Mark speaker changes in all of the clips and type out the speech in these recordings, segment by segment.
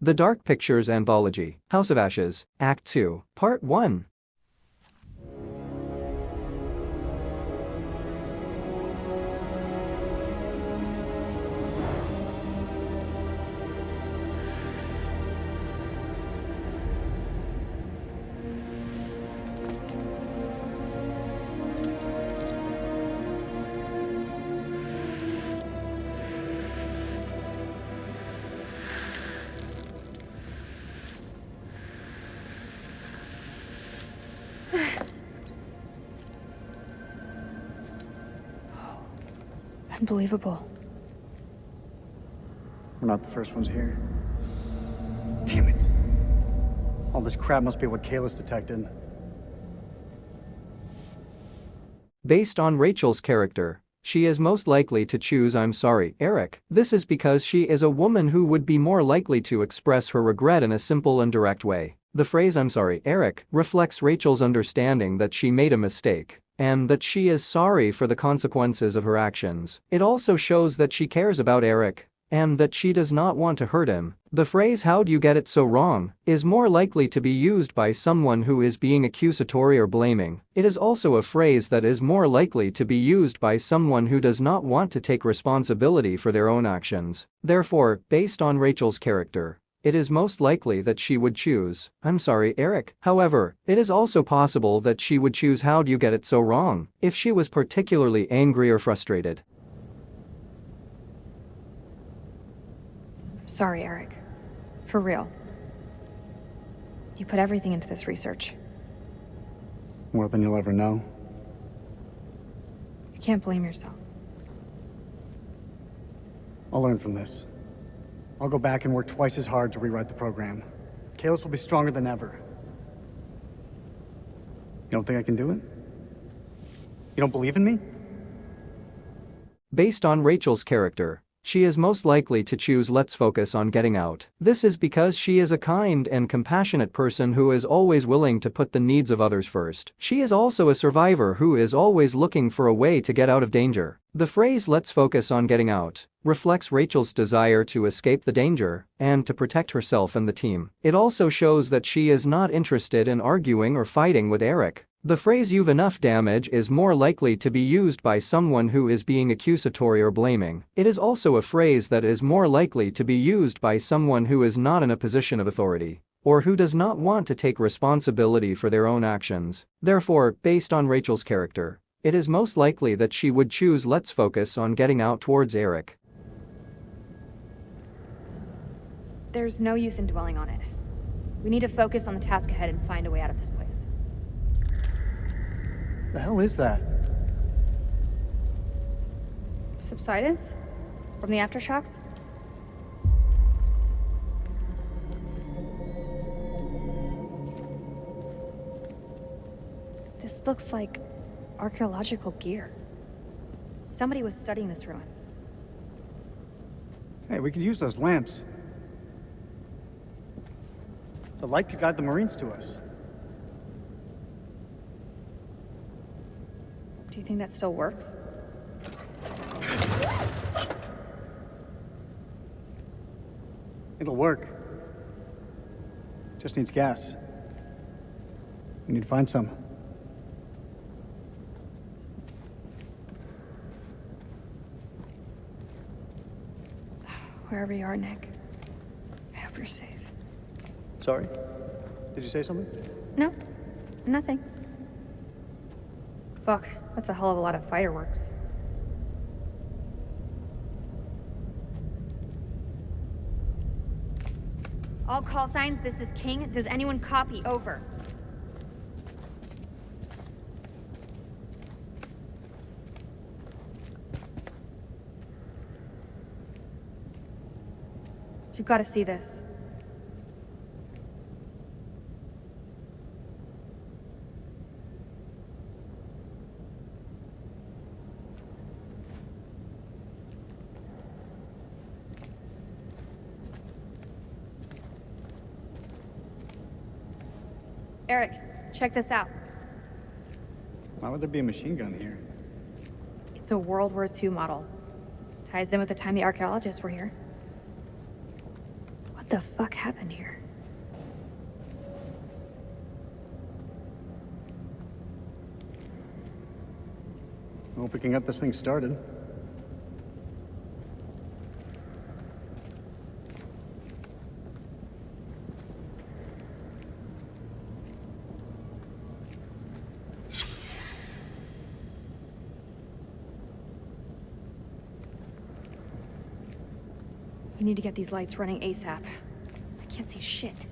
Speaker 1: The Dark Pictures Anthology, House of Ashes, Act 2, Part 1.
Speaker 2: Unbelievable.
Speaker 3: We're not the first ones here. Damn it. All this crap must be what Kayla's detected.
Speaker 1: Based on Rachel's character, she is most likely to choose "I'm sorry, Eric." This is because she is a woman who would be more likely to express her regret in a simple and direct way. The phrase "I'm sorry, Eric" reflects Rachel's understanding that she made a mistake and that she is sorry for the consequences of her actions. It also shows that she cares about Eric and that she does not want to hurt him. The phrase "how'd you get it so wrong" is more likely to be used by someone who is being accusatory or blaming. It is also a phrase that is more likely to be used by someone who does not want to take responsibility for their own actions. Therefore, based on Rachel's character, it is most likely that she would choose "I'm sorry, Eric." However, it is also possible that she would choose "how'd you get it so wrong" if she was particularly angry or frustrated.
Speaker 2: I'm sorry, Eric. For real. You put everything into this research.
Speaker 3: More than you'll ever know.
Speaker 2: You can't blame yourself.
Speaker 3: I'll learn from this. I'll go back and work twice as hard to rewrite the program. Kalis will be stronger than ever. You don't think I can do it? You don't believe in me?
Speaker 1: Based on Rachel's character, she is most likely to choose "let's focus on getting out." This is because she is a kind and compassionate person who is always willing to put the needs of others first. She is also a survivor who is always looking for a way to get out of danger. The phrase "let's focus on getting out" reflects Rachel's desire to escape the danger and to protect herself and the team. It also shows that she is not interested in arguing or fighting with Eric. The phrase "you've enough damage" is more likely to be used by someone who is being accusatory or blaming. It is also a phrase that is more likely to be used by someone who is not in a position of authority or who does not want to take responsibility for their own actions. Therefore, based on Rachel's character, it is most likely that she would choose "let's focus on getting out" towards Eric.
Speaker 2: There's no use in dwelling on it. We need to focus on the task ahead and find a way out of this place.
Speaker 3: The hell is that?
Speaker 2: Subsidence? From the aftershocks? This looks like archaeological gear. Somebody was studying this ruin.
Speaker 3: Hey, we could use those lamps. The light could guide the Marines to us.
Speaker 2: Do you think that still works?
Speaker 3: It'll work. Just needs gas. We need to find some.
Speaker 2: Wherever you are, Nick, I hope you're safe.
Speaker 3: Sorry? Did you say something?
Speaker 2: No, nothing. Fuck, that's a hell of a lot of fireworks. All call signs, this is King. Does anyone copy? Over. You've got to see this. Eric, check this out.
Speaker 3: Why would there be a machine gun here?
Speaker 2: It's a World War II model. Ties in with the time the archaeologists were here. What What the fuck happened here?
Speaker 3: I hope we can get this thing started.
Speaker 2: We need to get these lights running ASAP. I can't see shit.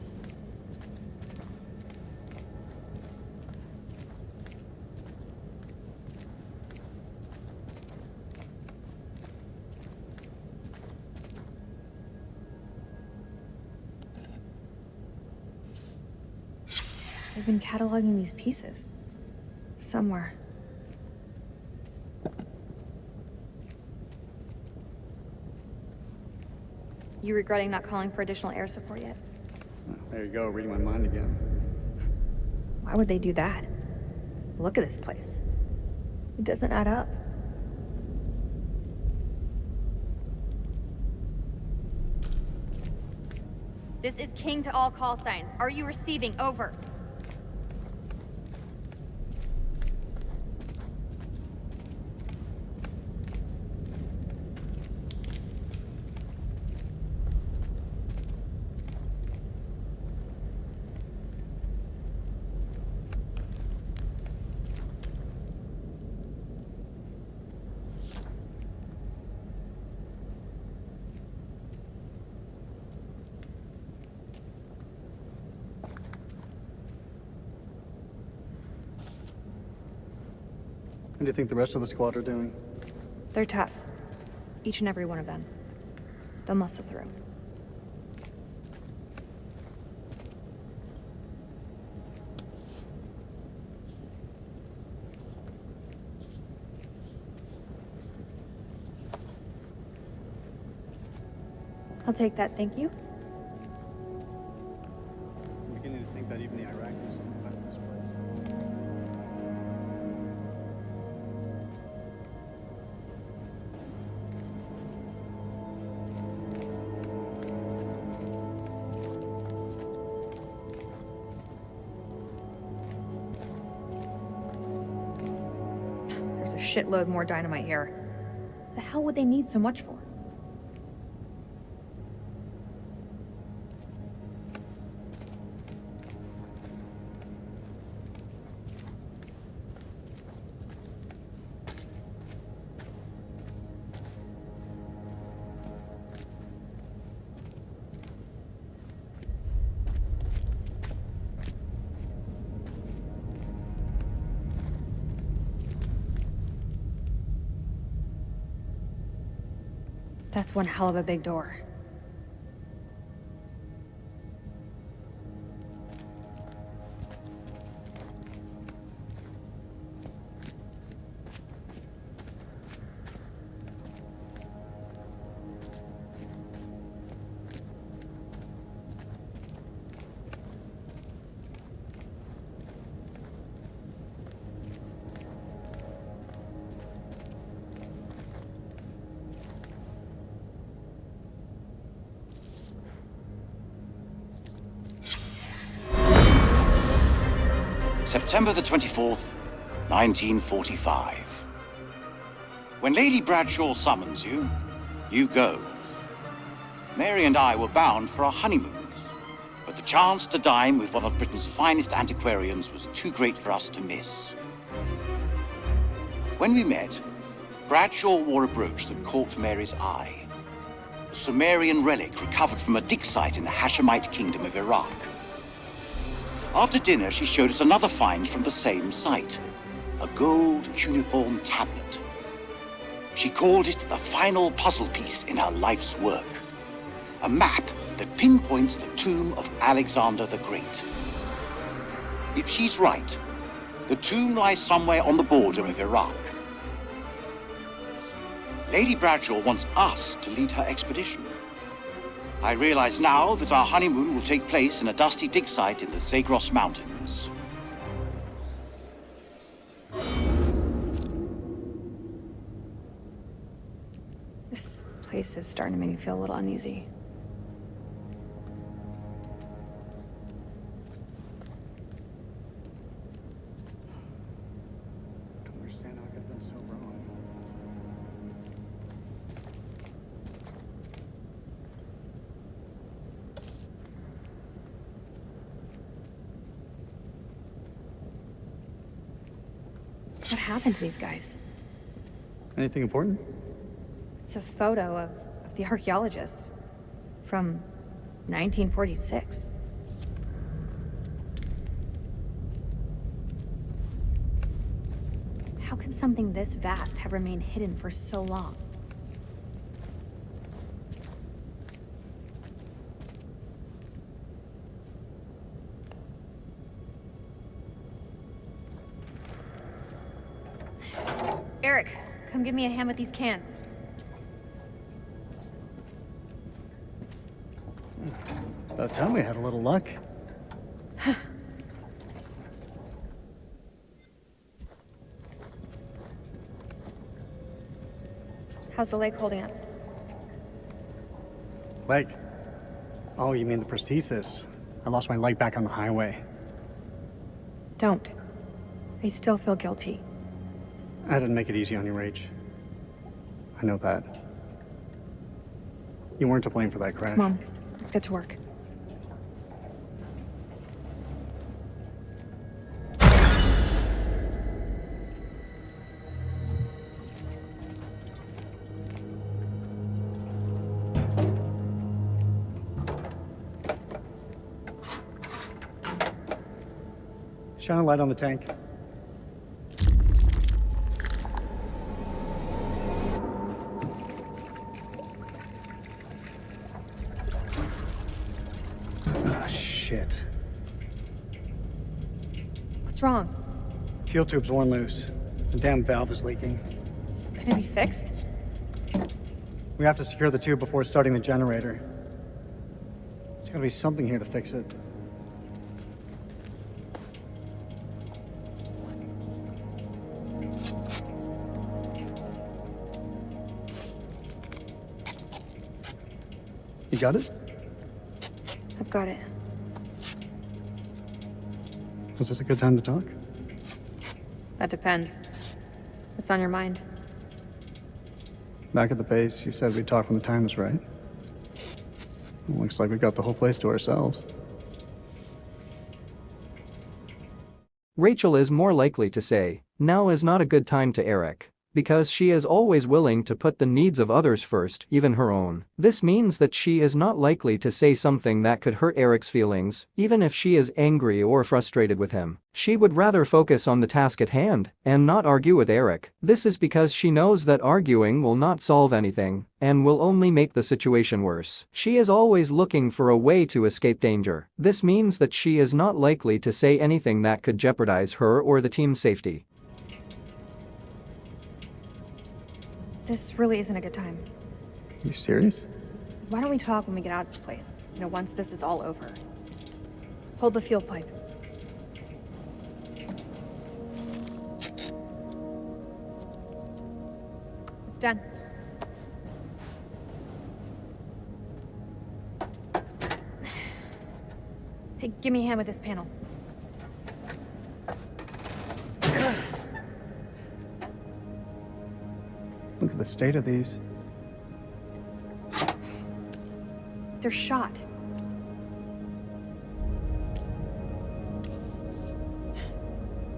Speaker 2: They've been cataloging these pieces. Somewhere. You regretting not calling for additional air support yet?
Speaker 3: There you go, reading my mind again.
Speaker 2: Why would they do that? Look at this place. It doesn't add up.
Speaker 4: This is King to all call signs. Are you receiving? Over.
Speaker 3: How do you think the rest of the squad are doing?
Speaker 2: They're tough. Each and every one of them. They'll muscle through. I'll take that, thank you.
Speaker 3: I'm beginning to think that even the Iraqis know about this place.
Speaker 2: There's a shitload more dynamite here. The hell would they need so much for? That's one hell of a big door.
Speaker 5: September the 24th, 1945. When Lady Bradshaw summons you, you go. Mary and I were bound for our honeymoon, but the chance to dine with one of Britain's finest antiquarians was too great for us to miss. When we met, Bradshaw wore a brooch that caught Mary's eye. A Sumerian relic recovered from a dig site in the Hashemite kingdom of Iraq. After dinner, she showed us another find from the same site, a gold cuneiform tablet. She called it the final puzzle piece in her life's work, a map that pinpoints the tomb of Alexander the Great. If she's right, the tomb lies somewhere on the border of Iraq. Lady Bradshaw wants us to lead her expedition. I realize now that our honeymoon will take place in a dusty dig site in the Zagros Mountains.
Speaker 2: This place is starting to make me feel a little uneasy. What happened to these guys?
Speaker 3: Anything important?
Speaker 2: It's a photo of the archaeologist from 1946. How could something this vast have remained hidden for so long?
Speaker 4: Eric, come give me a hand with these cans.
Speaker 3: About time we had a little luck.
Speaker 2: How's the leg holding up?
Speaker 3: Leg? Oh, you mean the prosthesis? I lost my leg back on the highway.
Speaker 2: Don't. I still feel guilty.
Speaker 3: I didn't make it easy on you, Rach. I know that. You weren't to blame for that crash.
Speaker 2: Mom, let's get to work.
Speaker 3: Shine a light on the tank. Ah, shit.
Speaker 2: What's wrong?
Speaker 3: Fuel tube's worn loose. The damn valve is leaking.
Speaker 2: Can it be fixed?
Speaker 3: We have to secure the tube before starting the generator. There's gotta be something here to fix it. You got it?
Speaker 2: I've got it.
Speaker 3: Was this a good time to talk?
Speaker 2: That depends. What's on your mind?
Speaker 3: Back at the base, you said we'd talk when the time was right. Well, looks like we got the whole place to ourselves.
Speaker 1: Rachel is more likely to say, now is not a good time to Eric. Because she is always willing to put the needs of others first, even her own. This means that she is not likely to say something that could hurt Eric's feelings, even if she is angry or frustrated with him. She would rather focus on the task at hand and not argue with Eric. This is because she knows that arguing will not solve anything and will only make the situation worse. She is always looking for a way to escape danger. This means that she is not likely to say anything that could jeopardize her or the team's safety.
Speaker 2: This really isn't a good time.
Speaker 3: You serious?
Speaker 2: Why don't we talk when we get out of this place? Once this is all over. Hold the fuel pipe. It's done. Hey, give me a hand with this panel.
Speaker 3: Look at the state of these.
Speaker 2: They're shot.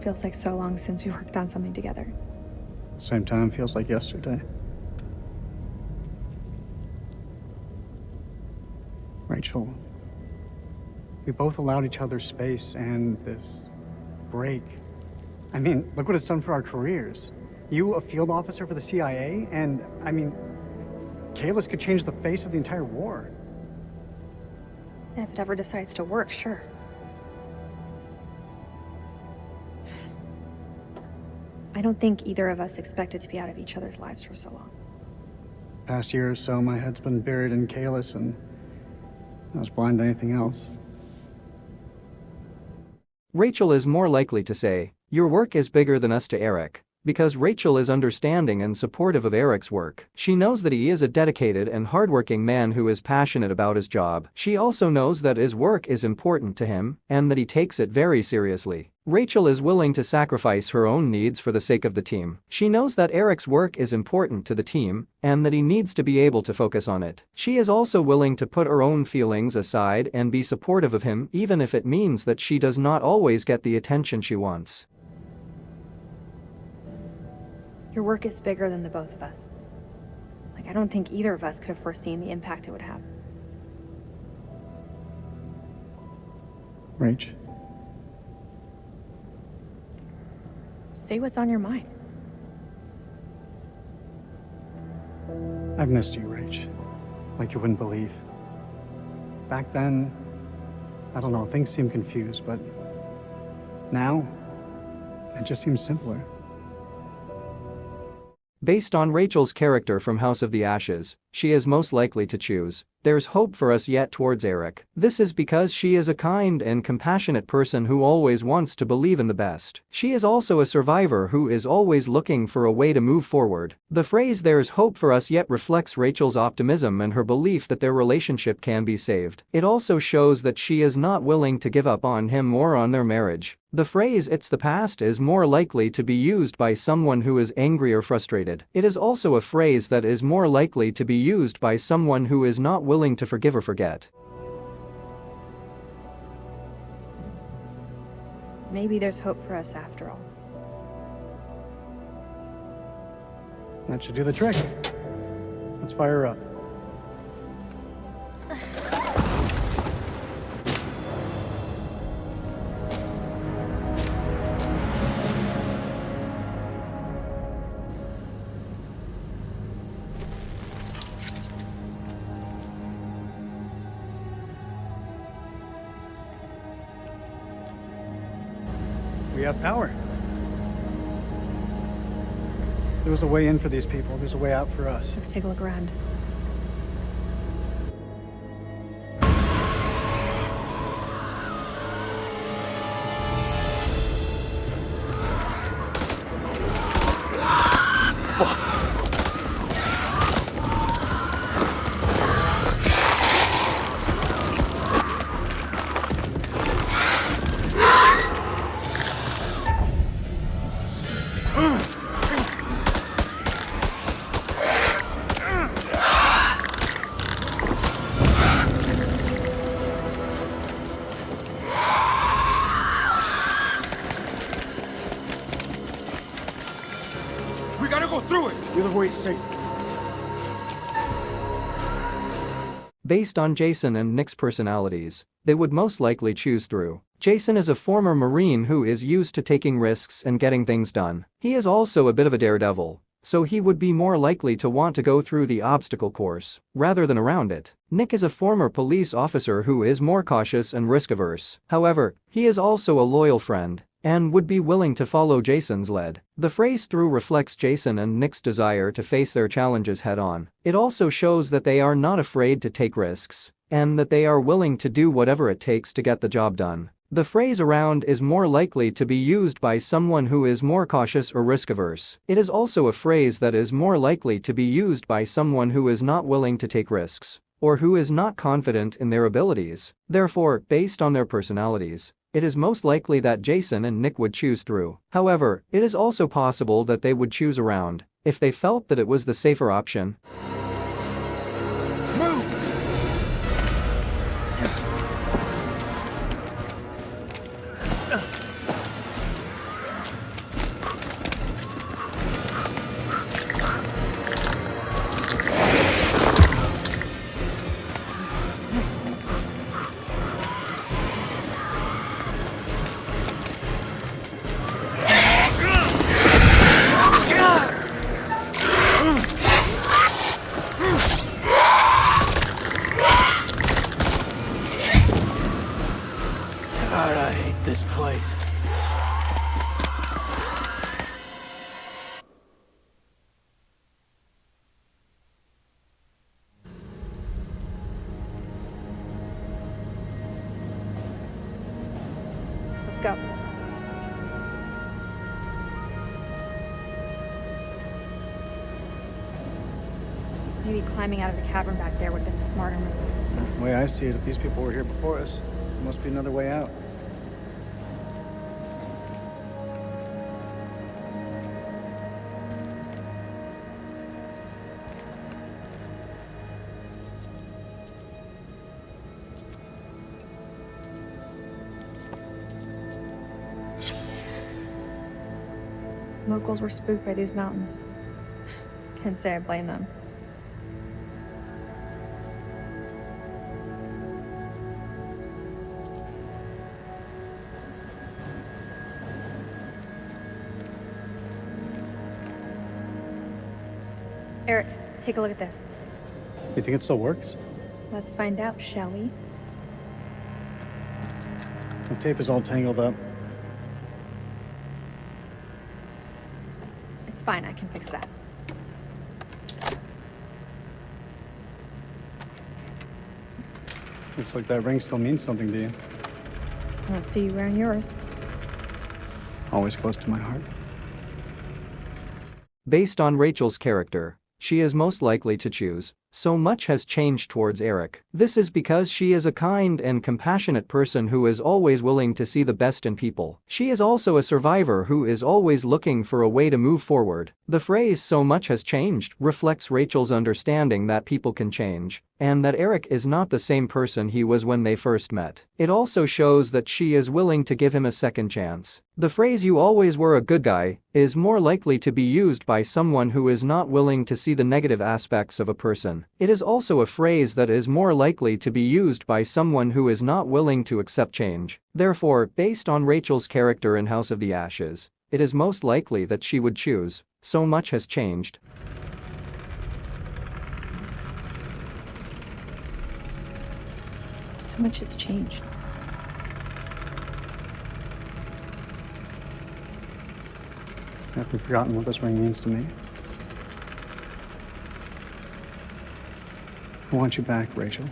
Speaker 2: Feels like so long since we worked on something together.
Speaker 3: Same time, feels like yesterday. Rachel, we both allowed each other space and this break. I mean, look what it's done for our careers. You, a field officer for the CIA, and, I mean, Kalis could change the face of the entire war.
Speaker 2: If it ever decides to work, sure. I don't think either of us expected to be out of each other's lives for so long.
Speaker 3: Past year or so, my head's been buried in Kalis, and I was blind to anything else.
Speaker 1: Rachel is more likely to say, your work is bigger than us to Eric. Because Rachel is understanding and supportive of Eric's work. She knows that he is a dedicated and hardworking man who is passionate about his job. She also knows that his work is important to him and that he takes it very seriously. Rachel is willing to sacrifice her own needs for the sake of the team. She knows that Eric's work is important to the team and that he needs to be able to focus on it. She is also willing to put her own feelings aside and be supportive of him even if it means that she does not always get the attention she wants.
Speaker 2: Your work is bigger than the both of us. Like, I don't think either of us could have foreseen the impact it would have.
Speaker 3: Rach,
Speaker 2: Say what's on your mind.
Speaker 3: I've missed you, Rach. Like you wouldn't believe. Back then, I don't know, things seemed confused, but now, it just seems simpler.
Speaker 1: Based on Rachel's character from House of the Ashes, she is most likely to choose. There's hope for us yet towards Eric. This is because she is a kind and compassionate person who always wants to believe in the best. She is also a survivor who is always looking for a way to move forward. The phrase "there's hope for us yet" reflects Rachel's optimism and her belief that their relationship can be saved. It also shows that she is not willing to give up on him or on their marriage. The phrase "it's the past" is more likely to be used by someone who is angry or frustrated. It is also a phrase that is more likely to be used by someone who is not willing to forgive or forget.
Speaker 2: Maybe there's hope for us after all.
Speaker 3: That should do the trick. Let's fire her up. We have power. There was a way in for these people. There's a way out for us.
Speaker 2: Let's take a look around.
Speaker 3: The other way is safe.
Speaker 1: Based on Jason and Nick's personalities, they would most likely choose through. Jason is a former Marine who is used to taking risks and getting things done. He is also a bit of a daredevil, so he would be more likely to want to go through the obstacle course rather than around it. Nick is a former police officer who is more cautious and risk-averse. However, he is also a loyal friend and would be willing to follow Jason's lead. The phrase "through" reflects Jason and Nick's desire to face their challenges head-on. It also shows that they are not afraid to take risks and that they are willing to do whatever it takes to get the job done. The phrase "around" is more likely to be used by someone who is more cautious or risk-averse. It is also a phrase that is more likely to be used by someone who is not willing to take risks or who is not confident in their abilities. Therefore, based on their personalities, it is most likely that Jason and Nick would choose through. However, it is also possible that they would choose around if they felt that it was the safer option.
Speaker 3: Move!
Speaker 6: God, I hate this place.
Speaker 2: Let's go. Maybe climbing out of the cavern back there would have been the smarter move.
Speaker 3: The way I see it, if these people were here before us, there must be another way out.
Speaker 2: Locals were spooked by these mountains. Can't say I blame them. Eric, take a look at this.
Speaker 3: You think it still works?
Speaker 2: Let's find out, shall we?
Speaker 3: The tape is all tangled up.
Speaker 2: It's fine, I can fix that.
Speaker 3: Looks like that ring still means something to you.
Speaker 2: I don't see you wearing yours.
Speaker 3: Always close to my heart.
Speaker 1: Based on Rachel's character, she is most likely to choose. So much has changed towards Eric. This is because she is a kind and compassionate person who is always willing to see the best in people. She is also a survivor who is always looking for a way to move forward. The phrase "so much has changed" reflects Rachel's understanding that people can change, and that Eric is not the same person he was when they first met. It also shows that she is willing to give him a second chance. The phrase "you always were a good guy" is more likely to be used by someone who is not willing to see the negative aspects of a person. It is also a phrase that is more likely to be used by someone who is not willing to accept change. Therefore, based on Rachel's character in House of the Ashes, it is most likely that she would choose "so much has changed."
Speaker 2: So much has changed.
Speaker 3: Have you forgotten what this ring means to me? I want you back, Rachel.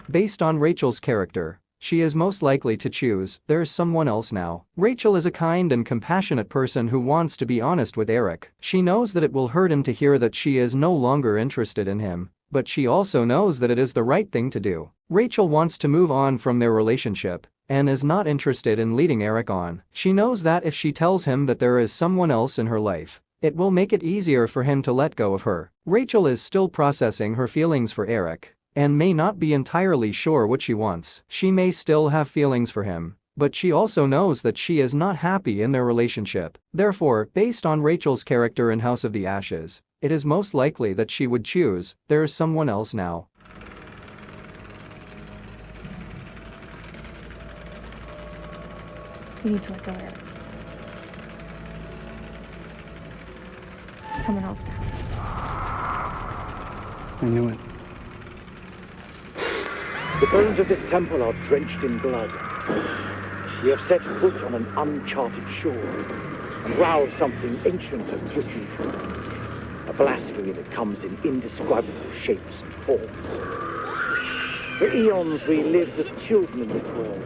Speaker 1: Based on Rachel's character, she is most likely to choose "there's someone else now." Rachel is a kind and compassionate person who wants to be honest with Eric. She knows that it will hurt him to hear that she is no longer interested in him, but she also knows that it is the right thing to do. Rachel wants to move on from their relationship and is not interested in leading Eric on. She knows that if she tells him that there is someone else in her life, it will make it easier for him to let go of her. Rachel is still processing her feelings for Eric and may not be entirely sure what she wants. She may still have feelings for him, but she also knows that she is not happy in their relationship. Therefore, based on Rachel's character in House of the Ashes, it is most likely that she would choose "there's someone else now."
Speaker 2: You need to let go of Eric. There's someone else now.
Speaker 3: I knew it.
Speaker 7: The bones of this temple are drenched in blood. We have set foot on an uncharted shore and roused something ancient and wicked. A blasphemy that comes in indescribable shapes and forms. For eons we lived as children in this world,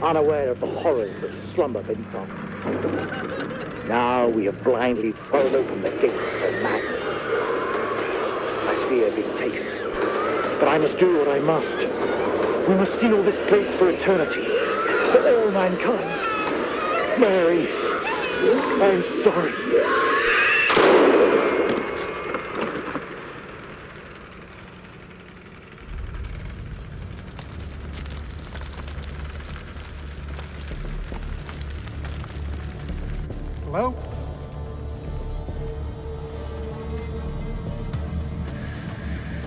Speaker 7: unaware of the horrors that slumber beneath our feet. Now we have blindly thrown open the gates to madness. I fear being taken, but I must do what I must. We must seal this place for eternity, for all mankind. Mary, I am sorry.
Speaker 3: Hello?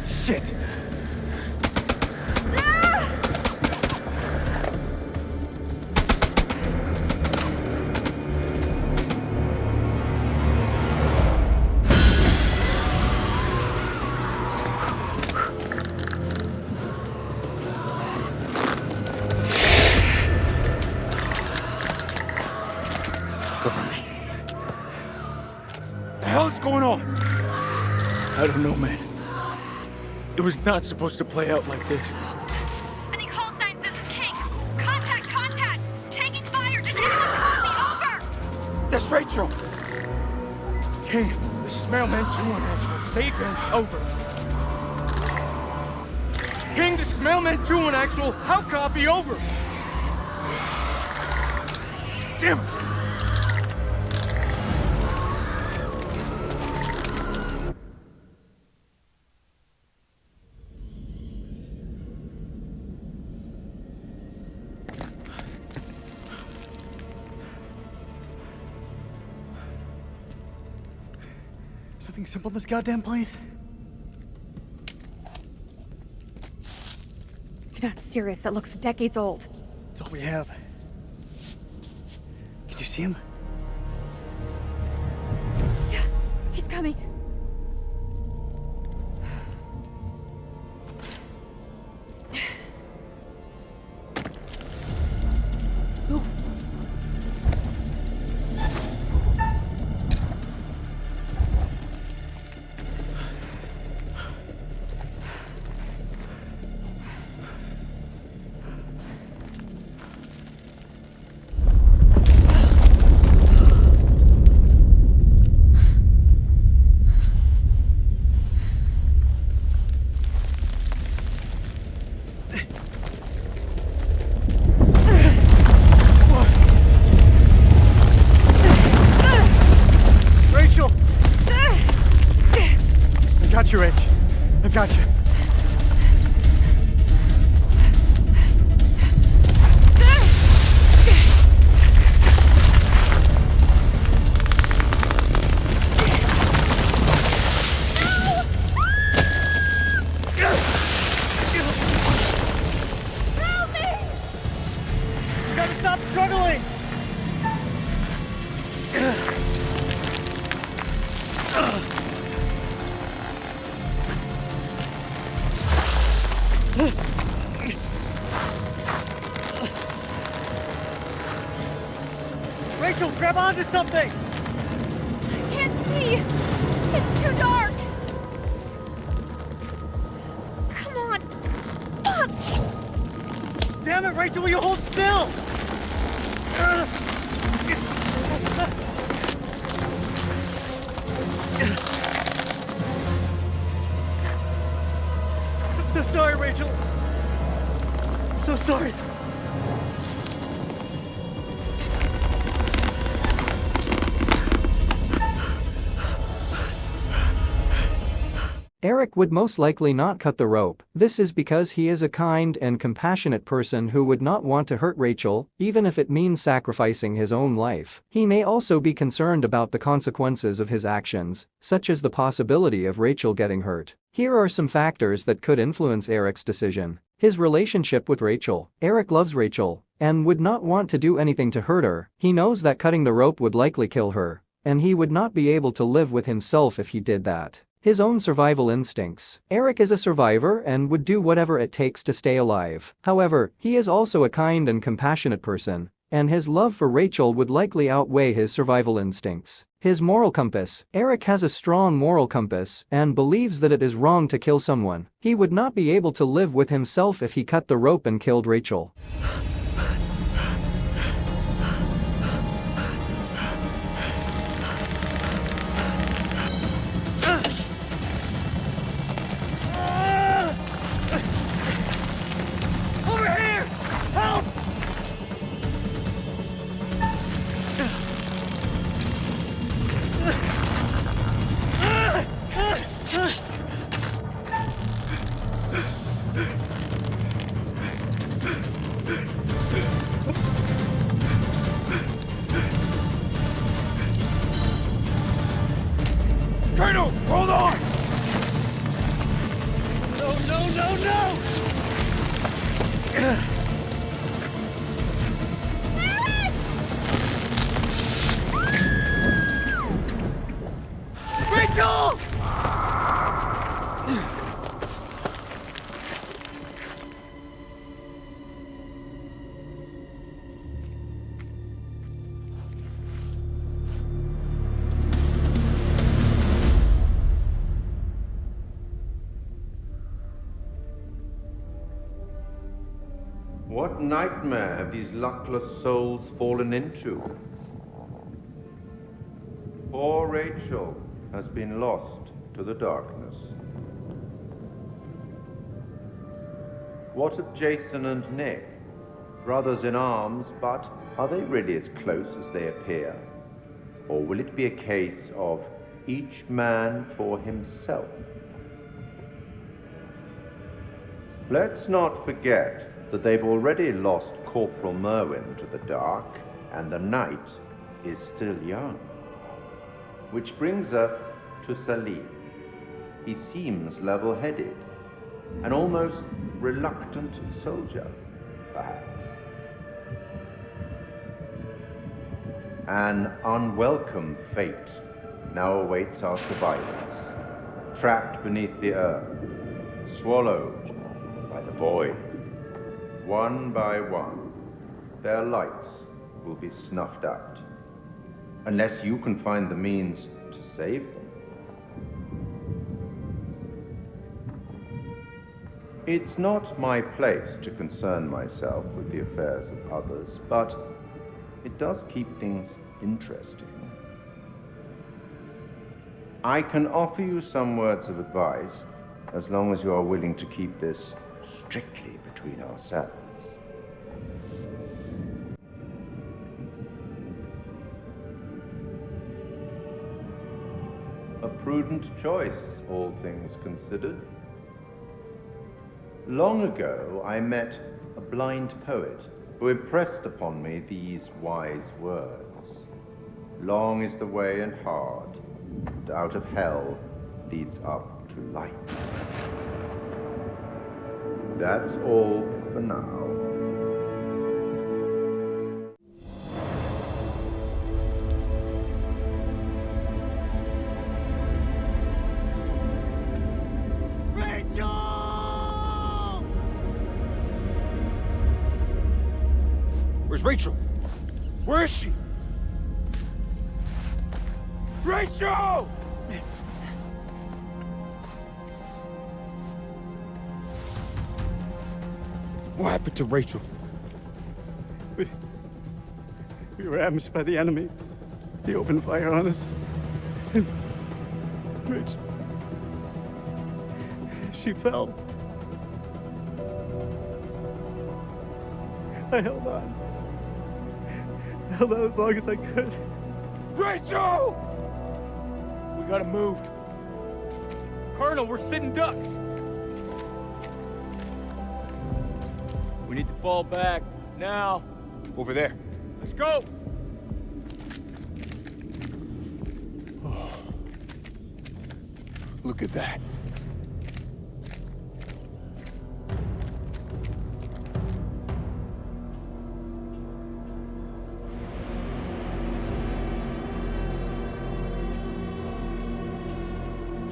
Speaker 3: Shit!
Speaker 6: What's going on? I don't know, man. It was not supposed to play out like this.
Speaker 4: Any call signs? This is King. Contact! Contact! Taking fire! Just anyone call me! Over!
Speaker 6: That's Rachel! King, this is Mailman 2-1 actual. Say again. Over. King, this is Mailman 2-1 actual. How copy? Over. Damn it!
Speaker 3: Something simple in this goddamn place?
Speaker 2: You're not serious. That looks decades old.
Speaker 3: It's all we have. Can you see him?
Speaker 2: Yeah, he's coming. Ooh.
Speaker 3: Rachel! I got you, Rach. I got you.
Speaker 4: Help me!
Speaker 3: You gotta stop struggling! Rachel, grab onto something!
Speaker 4: I can't see! It's too dark! Come on! Fuck!
Speaker 3: Damn it, Rachel, will you hold still? I'm so sorry, Rachel. I'm so sorry.
Speaker 1: Eric would most likely not cut the rope. This is because he is a kind and compassionate person who would not want to hurt Rachel, even if it means sacrificing his own life. He may also be concerned about the consequences of his actions, such as the possibility of Rachel getting hurt. Here are some factors that could influence Eric's decision. His relationship with Rachel. Eric loves Rachel and would not want to do anything to hurt her. He knows that cutting the rope would likely kill her, and he would not be able to live with himself if he did that. His own survival instincts. Eric is a survivor and would do whatever it takes to stay alive. However, he is also a kind and compassionate person, and his love for Rachel would likely outweigh his survival instincts. His moral compass. Eric has a strong moral compass and believes that it is wrong to kill someone. He would not be able to live with himself if he cut the rope and killed Rachel.
Speaker 6: Colonel, hold on!
Speaker 3: No! Rachel!
Speaker 8: What nightmare have these luckless souls fallen into? Poor Rachel has been lost to the darkness. What of Jason and Nick? Brothers in arms, but are they really as close as they appear? Or will it be a case of each man for himself? Let's not forget that they've already lost Corporal Merwin to the dark, and the night is still young. Which brings us to Salim. He seems level-headed, an almost reluctant soldier, perhaps. An unwelcome fate now awaits our survivors, trapped beneath the earth, swallowed by the void. One by one, their lights will be snuffed out, unless you can find the means to save them. It's not my place to concern myself with the affairs of others, but it does keep things interesting. I can offer you some words of advice, as long as you are willing to keep this strictly between ourselves. A prudent choice, all things considered. Long ago, I met a blind poet who impressed upon me these wise words. Long is the way and hard, and out of hell leads up to light. That's all for now.
Speaker 6: Where's Rachel? Where is she? Rachel! What happened to Rachel?
Speaker 3: We were ambushed by the enemy. He opened fire on us. And Rich, she fell. I held on. I held on as long as I could.
Speaker 6: Rachel! We gotta move. Colonel, we're sitting ducks. We need to fall back, now. Over there. Let's go! Oh. Look at that.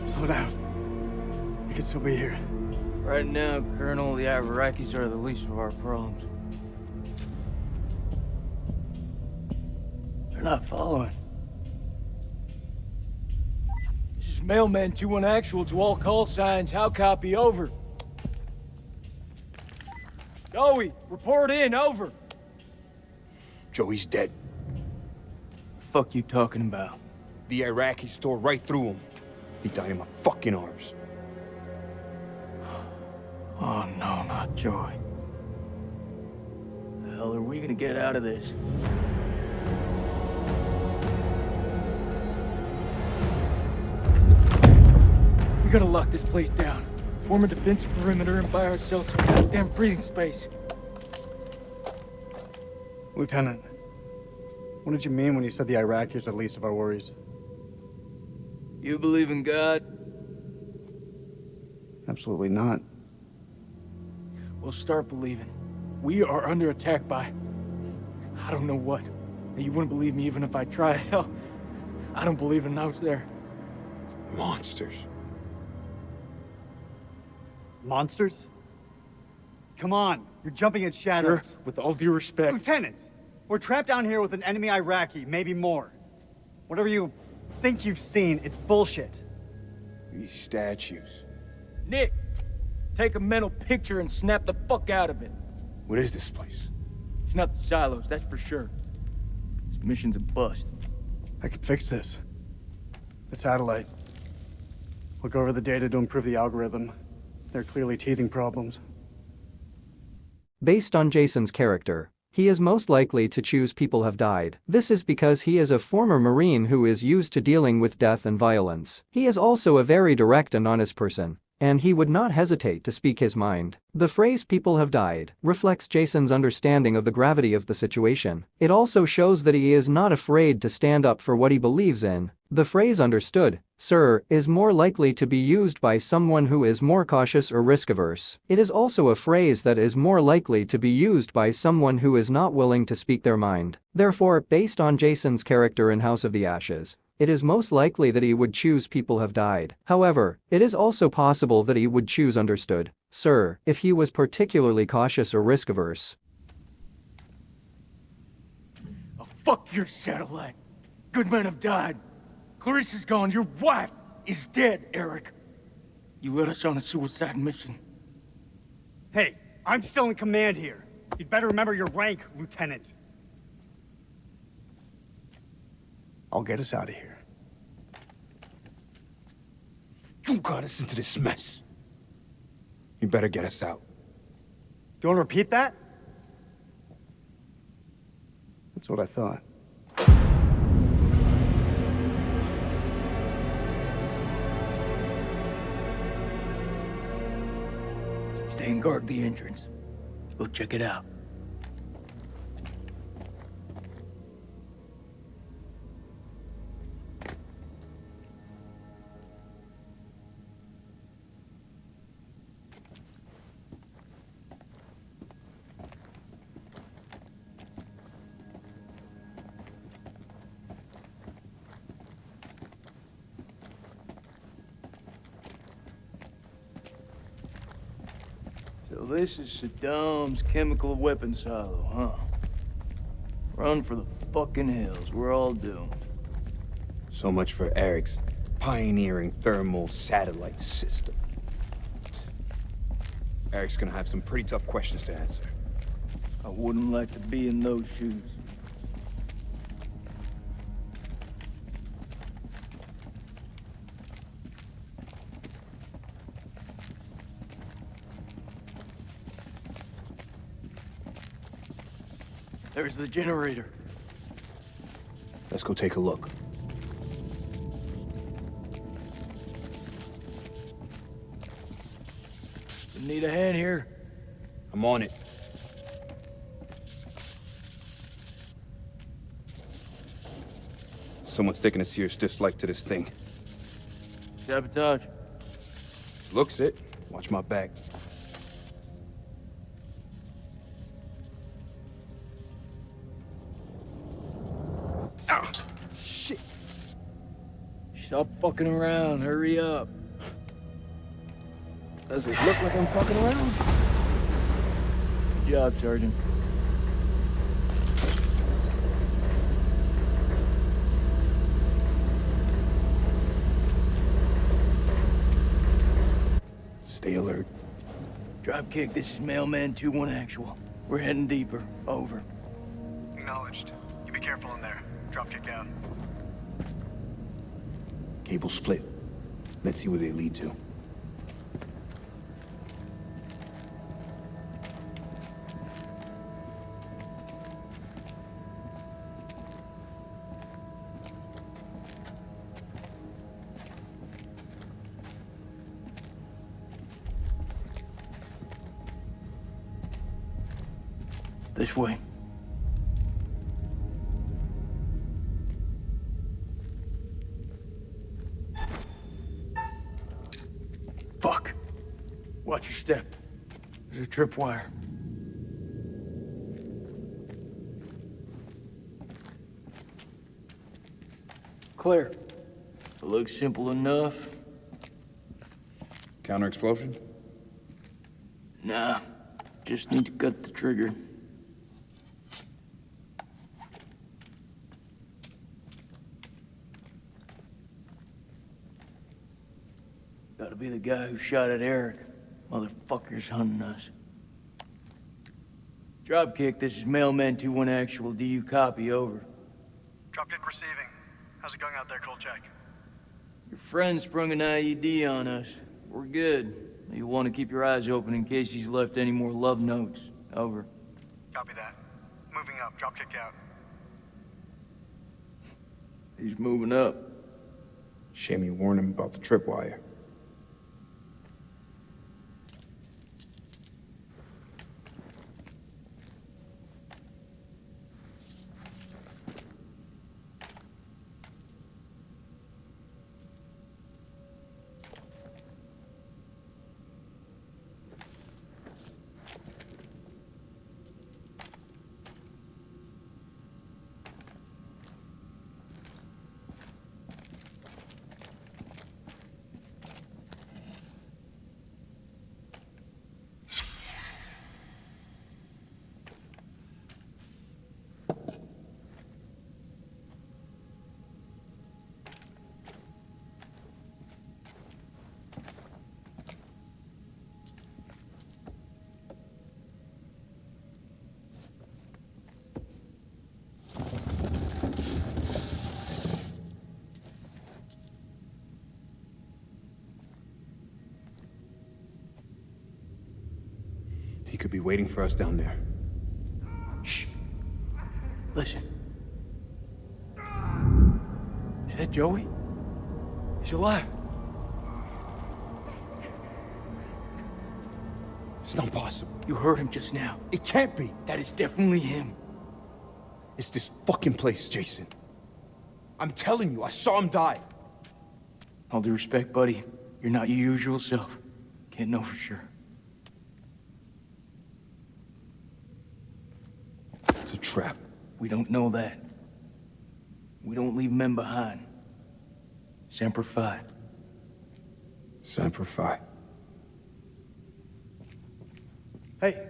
Speaker 3: Slow down. We can still be here.
Speaker 9: Right now, Colonel, the Iraqis are the least of our problems. They're not following.
Speaker 6: This is Mailman 2-1 actual to all call signs. How copy? Over. Joey, report in. Over.
Speaker 10: Joey's dead.
Speaker 9: The fuck you talking about?
Speaker 10: The Iraqis tore right through him. He died in my fucking arms.
Speaker 9: Oh no, not Joey. The hell are we gonna get out of this?
Speaker 6: We gotta lock this place down. Form a defensive perimeter and buy ourselves some goddamn breathing space.
Speaker 3: Lieutenant, what did you mean when you said the Iraqis are the least of our worries?
Speaker 9: You believe in God?
Speaker 3: Absolutely not.
Speaker 6: We'll start believing. We are under attack by... I don't know what. You wouldn't believe me even if I tried. Hell, I don't believe in out there.
Speaker 10: Monsters.
Speaker 3: Monsters? Come on, you're jumping at shadows.
Speaker 6: Sir, with all due respect...
Speaker 3: Lieutenant, we're trapped down here with an enemy Iraqi, maybe more. Whatever you think you've seen, it's bullshit.
Speaker 10: These statues.
Speaker 6: Nick, take a mental picture and snap the fuck out of it.
Speaker 10: What is this place?
Speaker 6: It's not the silos, that's for sure. This mission's a bust.
Speaker 3: I could fix this. The satellite. Look over the data to improve the algorithm. There are clearly teething problems.
Speaker 1: Based on Jason's character, he is most likely to choose people have died. This is because he is a former Marine who is used to dealing with death and violence. He is also a very direct and honest person. and he would not hesitate to speak his mind. The phrase "people have died" reflects Jason's understanding of the gravity of the situation. It also shows that he is not afraid to stand up for what he believes in. The phrase "understood, sir" is more likely to be used by someone who is more cautious or risk-averse. It is also a phrase that is more likely to be used by someone who is not willing to speak their mind. Therefore, based on Jason's character in House of the Ashes, it is most likely that he would choose "people have died." However, it is also possible that he would choose "understood, sir" if he was particularly cautious or risk-averse.
Speaker 6: Oh, fuck your satellite. Good men have died. Clarissa's gone. Your wife is dead, Eric. You led us on a suicide mission.
Speaker 3: Hey, I'm still in command here. You'd better remember your rank, Lieutenant. I'll get us out of here.
Speaker 10: You got us into this mess. You better get us out.
Speaker 3: Do you want to repeat that? That's what I thought.
Speaker 6: Stay and guard the entrance. We'll check it out.
Speaker 9: So this is Saddam's chemical weapon silo, huh? Run for the fucking hills. We're all doomed.
Speaker 10: So much for Eric's pioneering thermal satellite system. Eric's gonna have some pretty tough questions to answer.
Speaker 9: I wouldn't like to be in those shoes. There's the generator.
Speaker 10: Let's go take a look.
Speaker 9: You need a hand here?
Speaker 10: I'm on it. Someone's taking a serious dislike to this thing.
Speaker 9: Sabotage.
Speaker 10: Looks it. Watch my back. Ah, shit.
Speaker 9: Stop fucking around. Hurry up.
Speaker 10: Does it look like I'm fucking around?
Speaker 9: Good job, Sergeant.
Speaker 10: Stay alert.
Speaker 9: Dropkick, this is Mailman 2-1 actual. We're heading deeper. Over.
Speaker 3: Acknowledged. You be careful in there. Dropkick out.
Speaker 10: Cable split. Let's see where they lead to.
Speaker 9: This way. Fuck. Watch your step. There's a tripwire. Clear. It looks simple enough.
Speaker 10: Counter explosion?
Speaker 9: Nah. Just need to cut the trigger. Gotta be the guy who shot at Eric. Motherfucker's hunting us. Dropkick, this is Mailman 2-1 actual. Do you copy? Over.
Speaker 3: Dropkick receiving. How's it going out there, Kolchak?
Speaker 9: Your friend sprung an IED on us. We're good. You'll want to keep your eyes open in case he's left any more love notes. Over.
Speaker 3: Copy that. Moving up. Dropkick out.
Speaker 9: He's moving up.
Speaker 10: Shame you warned him about the tripwire. He could be waiting for us down there.
Speaker 9: Shh. Listen. Is that Joey? He's alive.
Speaker 10: It's not possible.
Speaker 9: You heard him just now.
Speaker 10: It can't be.
Speaker 9: That is definitely him.
Speaker 10: It's this fucking place, Jason. I'm telling you, I saw him die.
Speaker 9: All due respect, buddy, you're not your usual self. Can't know for sure.
Speaker 10: It's a trap.
Speaker 9: We don't know that. We don't leave men behind. Semper Fi.
Speaker 10: Semper Fi.
Speaker 3: Hey,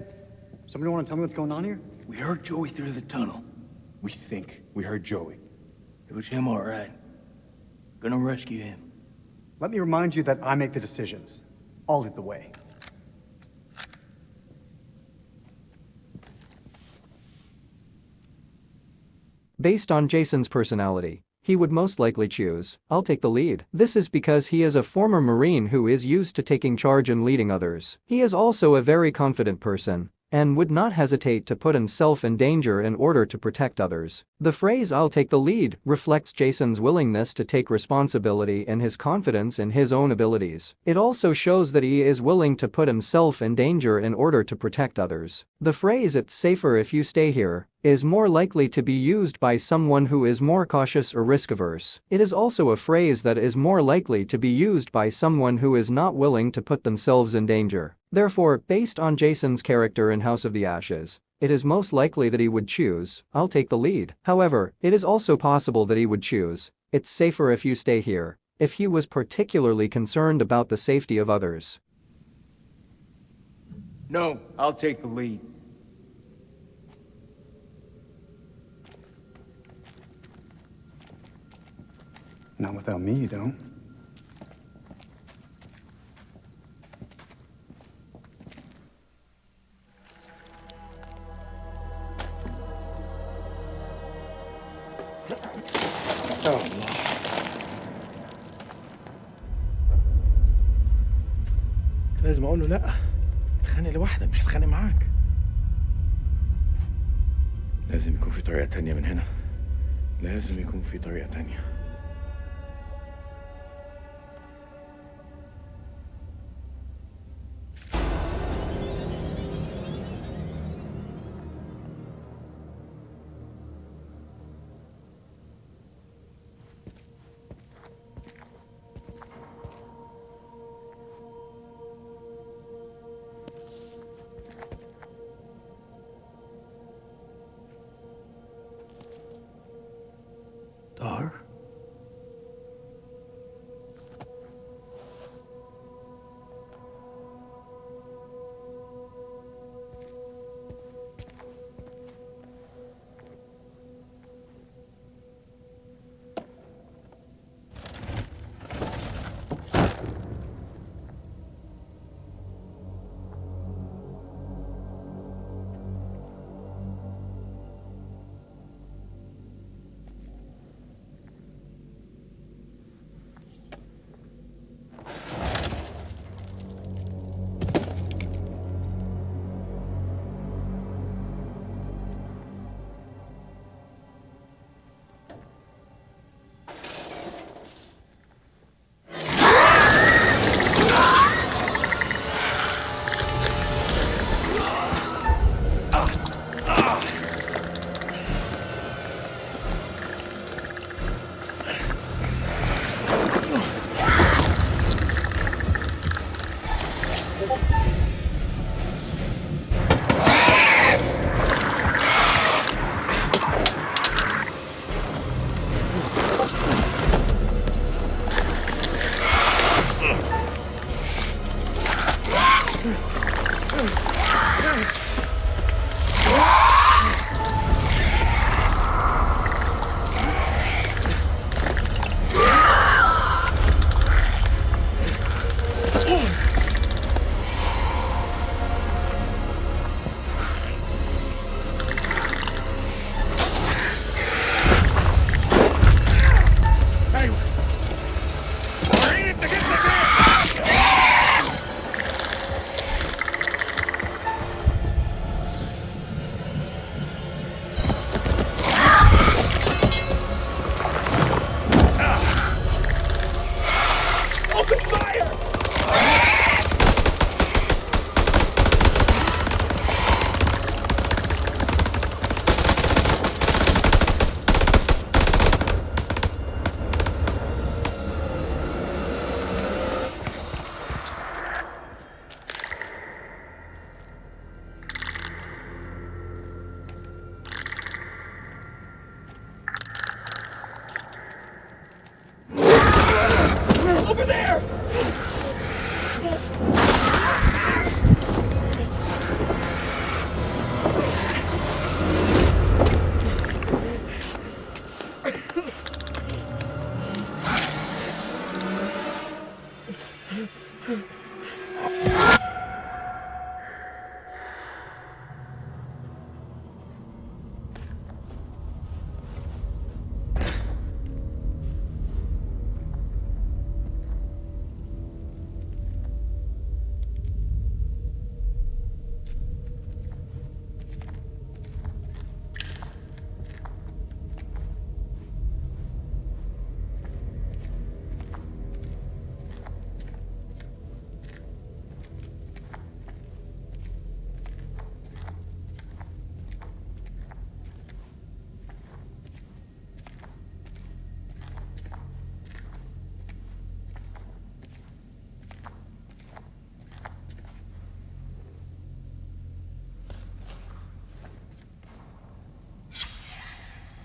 Speaker 3: somebody want to tell me what's going on here?
Speaker 9: We heard Joey through the tunnel.
Speaker 10: We think we heard Joey.
Speaker 9: It was him, all right. Gonna rescue him.
Speaker 3: Let me remind you that I make the decisions. I'll lead the way.
Speaker 1: Based on Jason's personality, he would most likely choose, I'll take the lead. This is because he is a former Marine who is used to taking charge and leading others. He is also a very confident person and would not hesitate to put himself in danger in order to protect others. The phrase "I'll take the lead" reflects Jason's willingness to take responsibility and his confidence in his own abilities. It also shows that he is willing to put himself in danger in order to protect others. The phrase "it's safer if you stay here" is more likely to be used by someone who is more cautious or risk-averse. It is also a phrase that is more likely to be used by someone who is not willing to put themselves in danger. Therefore, based on Jason's character in House of the Ashes, it is most likely that he would choose, I'll take the lead. However, it is also possible that he would choose, it's safer if you stay here, if he was particularly concerned about the safety of others.
Speaker 9: No, I'll take the lead.
Speaker 3: Not without me, you don't.
Speaker 6: لازم اقول له لا. اتخانق لوحدك، مش هتخانق معاك. لازم يكون في طريقة تانية من هنا. لازم يكون في طريقة تانية. Dar?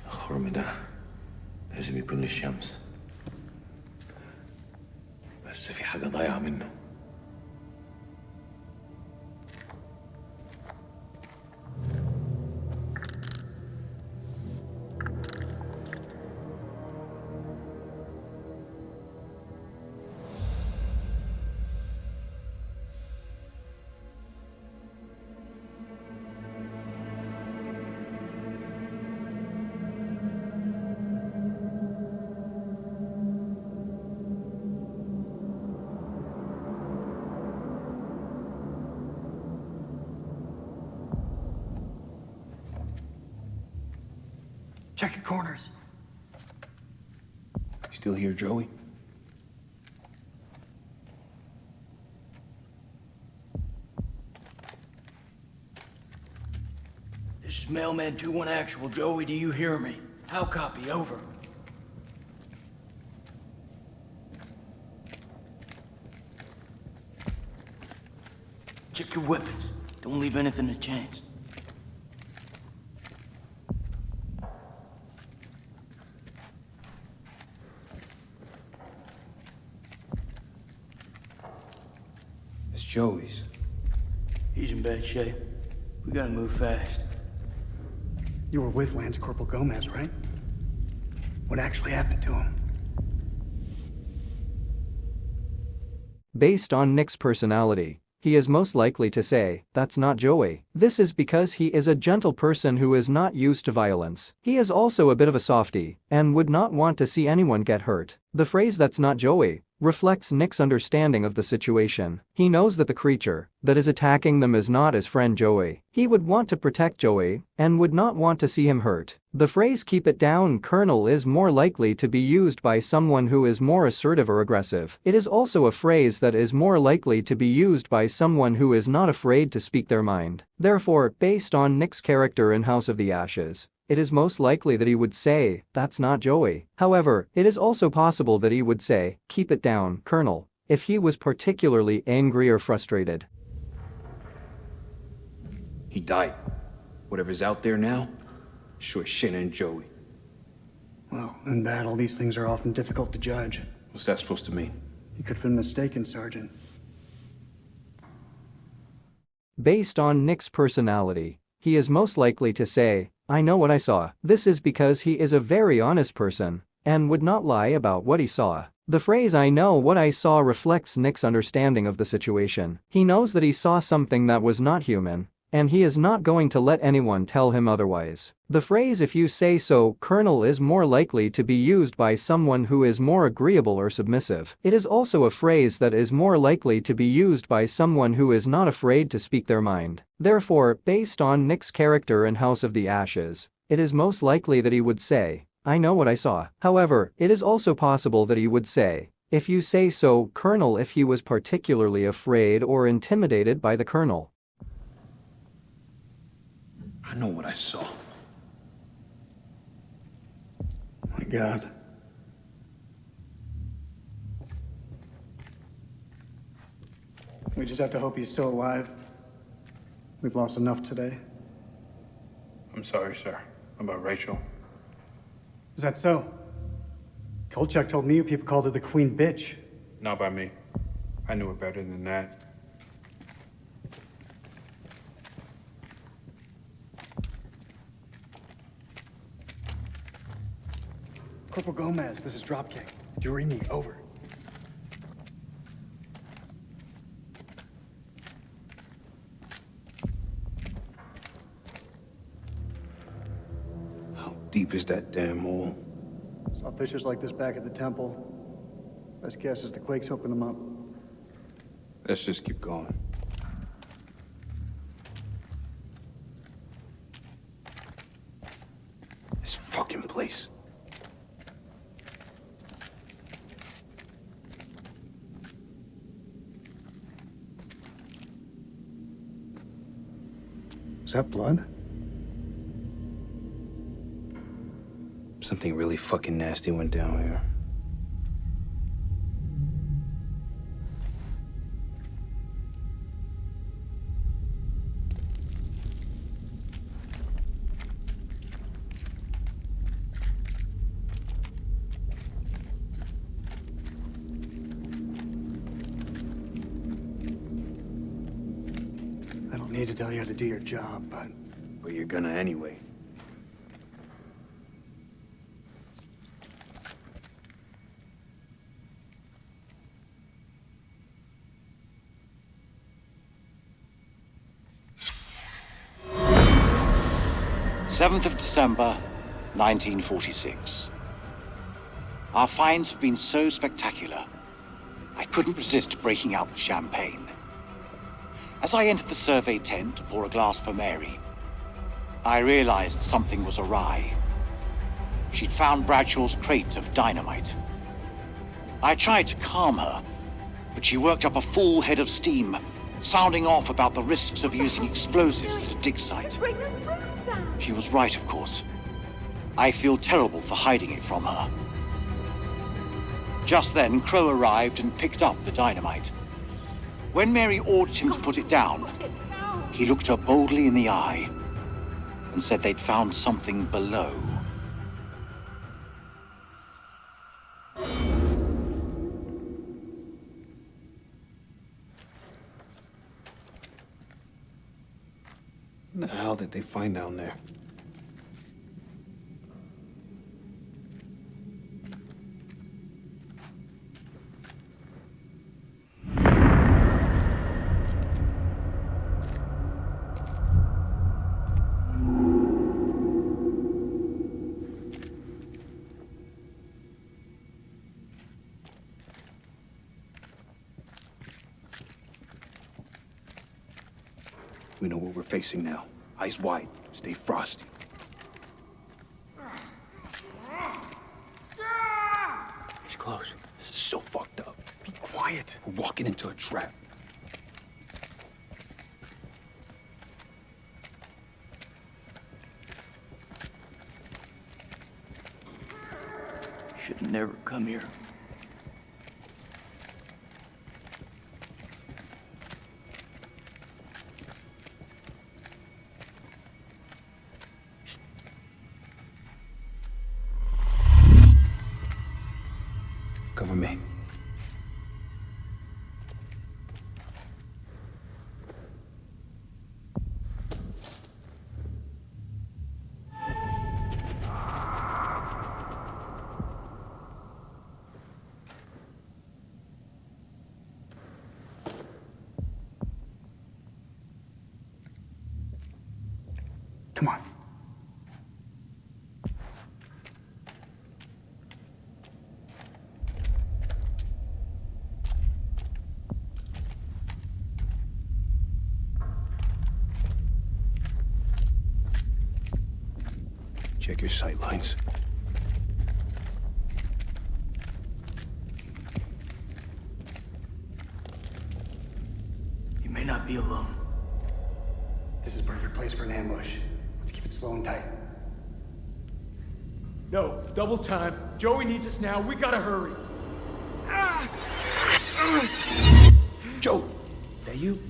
Speaker 10: الخرم ده لازم يكون للشمس، بس في حاجة ضايعة منه.
Speaker 3: Check your corners.
Speaker 10: You still here, Joey?
Speaker 9: This is Mailman 2-1 Actual. Joey, do you hear me? How copy? Over. Check your weapons. Don't leave anything to chance.
Speaker 10: It's Joey's.
Speaker 9: He's in bad shape. We gotta move fast.
Speaker 3: You were with Lance Corporal Gomez, right? What actually happened to him?
Speaker 1: Based on Nick's personality, he is most likely to say, "That's not Joey." This is because he is a gentle person who is not used to violence. He is also a bit of a softie and would not want to see anyone get hurt. The phrase "that's not Joey" reflects Nick's understanding of the situation. He knows that the creature that is attacking them is not his friend Joey. He would want to protect Joey and would not want to see him hurt. The phrase "keep it down, Colonel" is more likely to be used by someone who is more assertive or aggressive. It is also a phrase that is more likely to be used by someone who is not afraid to speak their mind. Therefore, based on Nick's character in House of the Ashes, it is most likely that he would say, "That's not Joey." However, it is also possible that he would say, "Keep it down, Colonel," if he was particularly angry or frustrated.
Speaker 10: He died. Whatever's out there now, sure shit ain't Joey.
Speaker 3: Well, in battle, these things are often difficult to judge.
Speaker 10: What's that supposed to mean?
Speaker 3: You could have been mistaken, Sergeant.
Speaker 1: Based on Nick's personality, he is most likely to say, "I know what I saw." This is because he is a very honest person and would not lie about what he saw. The phrase "I know what I saw" reflects Nick's understanding of the situation. He knows that he saw something that was not human, and he is not going to let anyone tell him otherwise. The phrase "if you say so, Colonel" is more likely to be used by someone who is more agreeable or submissive. It is also a phrase that is more likely to be used by someone who is not afraid to speak their mind. Therefore, based on Nick's character in House of the Ashes, it is most likely that he would say, "I know what I saw." However, it is also possible that he would say, "If you say so, Colonel," if he was particularly afraid or intimidated by the Colonel.
Speaker 10: I know what I saw.
Speaker 3: My God. We just have to hope he's still alive. We've lost enough today.
Speaker 11: I'm sorry, sir. About Rachel.
Speaker 3: Is that so? Kolchak told me you people called her the Queen Bitch.
Speaker 11: Not by me. I knew her better than that.
Speaker 3: Corporal Gomez, this is Dropkick. Do you read me? Over.
Speaker 10: deep is that damn hole?
Speaker 3: Saw fissures like this back at the temple. Best guess is the quakes opened them up.
Speaker 10: Let's just keep going. This fucking place.
Speaker 3: Is that blood?
Speaker 10: Something really fucking nasty went down here.
Speaker 3: I don't need to tell you how to do your job, but
Speaker 10: But you're gonna anyway.
Speaker 5: Seventh of December, 1946. Our finds have been so spectacular, I couldn't resist breaking out with champagne. As I entered the survey tent to pour a glass for Mary, I realized something was awry. She'd found Bradshaw's crate of dynamite. I tried to calm her, but she worked up a full head of steam, sounding off about the risks of using explosives at a dig site. She was right, of course. I feel terrible for hiding it from her. Just then, Crow arrived and picked up the dynamite. When Mary ordered him to put it down, he looked her boldly in the eye and said they'd found something below.
Speaker 10: What the hell did they find down there? We know what we're facing now. Eyes wide. Stay frosty. He's close. This is so fucked up.
Speaker 3: be quiet.
Speaker 10: We're walking into a trap.
Speaker 9: Should never come here.
Speaker 10: Cover me.
Speaker 3: Come on.
Speaker 10: Check your sight lines.
Speaker 9: You may not be alone.
Speaker 3: This is a perfect place for an ambush. Let's keep it slow and tight.
Speaker 6: No, double time. Joey needs us now. We gotta hurry.
Speaker 10: Joe, that you?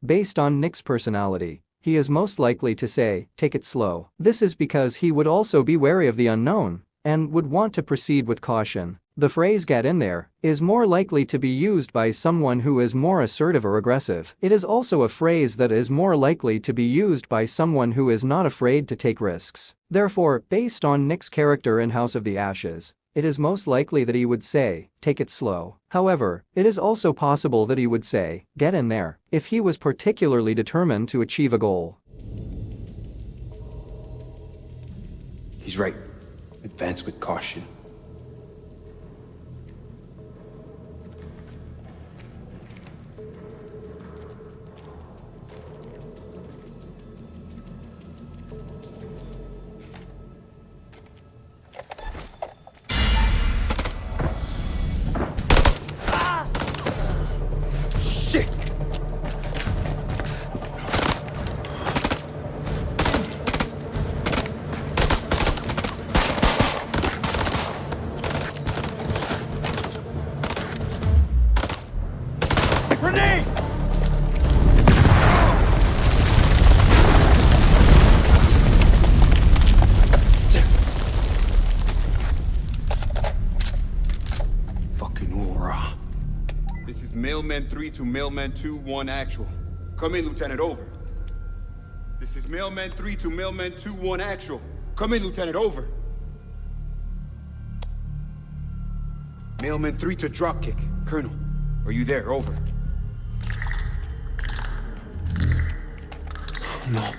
Speaker 1: Based on Nick's personality, he is most likely to say, "Take it slow." This is because he would also be wary of the unknown and would want to proceed with caution. The phrase "get in there" is more likely to be used by someone who is more assertive or aggressive. It is also a phrase that is more likely to be used by someone who is not afraid to take risks. Therefore, based on Nick's character in House of the Ashes, it is most likely that he would say, take it slow. However, it is also possible that he would say, get in there, if he was particularly determined to achieve a goal.
Speaker 10: He's right. Advance with caution. Shit! Grenade! Fucking aura.
Speaker 12: This is Mailman 3 to Mailman 2-1 actual. Come in, Lieutenant, over. This is Mailman 3 to Mailman 2-1 actual. Come in, Lieutenant, over. Mailman 3 to Dropkick. Colonel, are you there? Over.
Speaker 10: No.